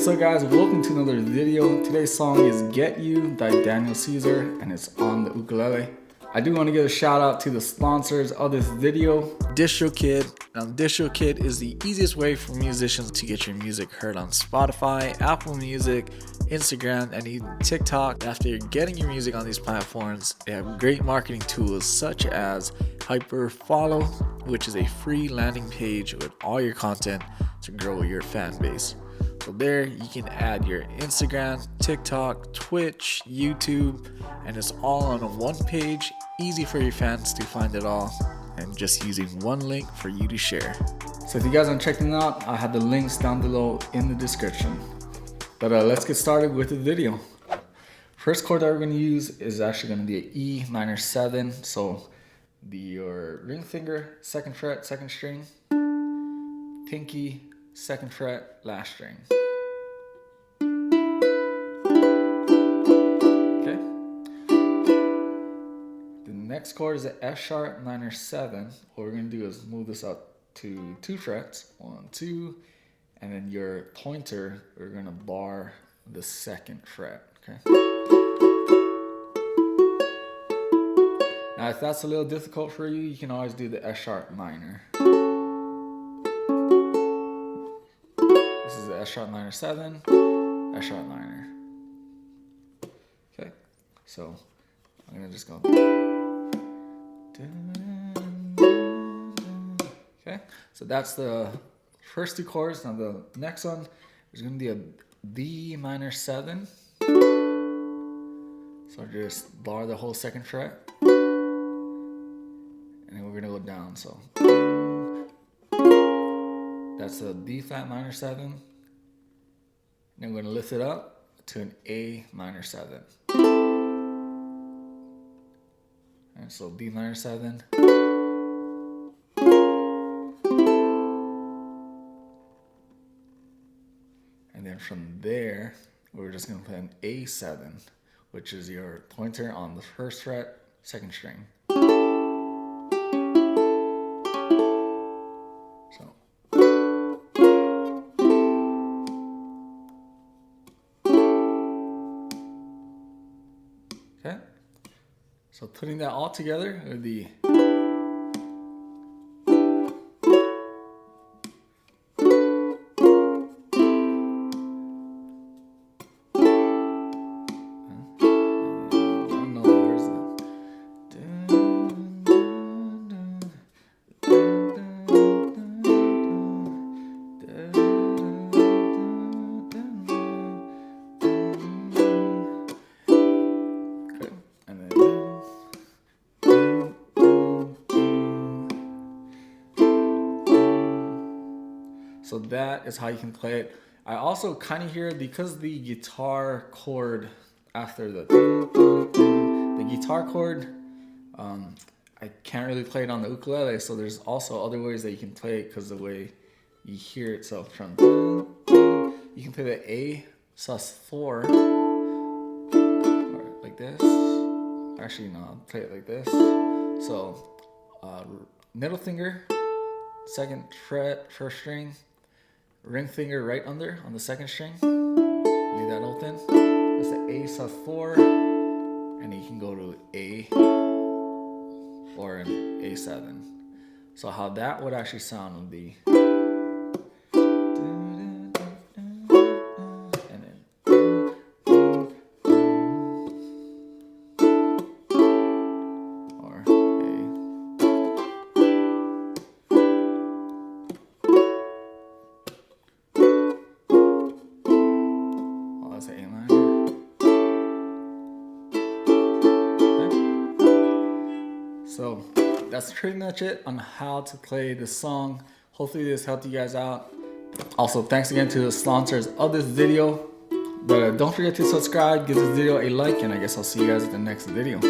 what's up guys, welcome to another video. Today's song is Get You by Daniel Caesar and it's on the ukulele. I do want to give a shout out to the sponsors of this video, DistroKid. Now DistroKid is the easiest way for musicians to get your music heard on Spotify, Apple Music, Instagram, and even TikTok. After you're getting your music on these platforms, they have great marketing tools such as Hyperfollow, which is a free landing page with all your content to grow your fan base. So there you can add your Instagram, TikTok, Twitch, YouTube, and it's all on a one page, easy for your fans to find it all, and just using one link for you to share. So if you guys aren't checking it out, I have the links down below in the description. But let's get started with the video. First chord that we're going to use is actually going to be an E minor 7. So your ring finger, 2nd fret, 2nd string, pinky, 2nd fret, last string. Okay. The next chord is an F sharp minor 7. What we're going to do is move this up to 2 frets, 1, 2, and then your pointer, we're going to bar the 2nd fret. Okay. Now if that's a little difficult for you, you can always do the F sharp minor. This is the F sharp minor 7, F sharp minor. Okay, so I'm gonna just go. Okay, so that's the first 2 chords. Now the next one is gonna be a D minor 7. So just bar the whole 2nd fret. And then we're gonna go down, so that's a B flat minor 7. Then we're gonna lift it up to an A minor 7. And so B minor 7. And then from there, we're just gonna play an A7, which is your pointer on the 1st fret, 2nd string. Okay, so putting that all together would be so that is how you can play it. I also kind of hear, because the guitar chord after the guitar chord, I can't really play it on the ukulele, so there's also other ways that you can play it because the way you hear it. So from you can play the A sus4 or like this. Actually no, I'll play it like this. So middle finger, 2nd fret, 1st string, ring finger right under on the 2nd string. Leave that open. That's the A sus4, and you can go to A or an A7. So how that would actually sound would be. So that's pretty much it on how to play this song. Hopefully this helped you guys out. Also, thanks again to the sponsors of this video. But don't forget to subscribe, give this video a like, and I guess I'll see you guys at the next video.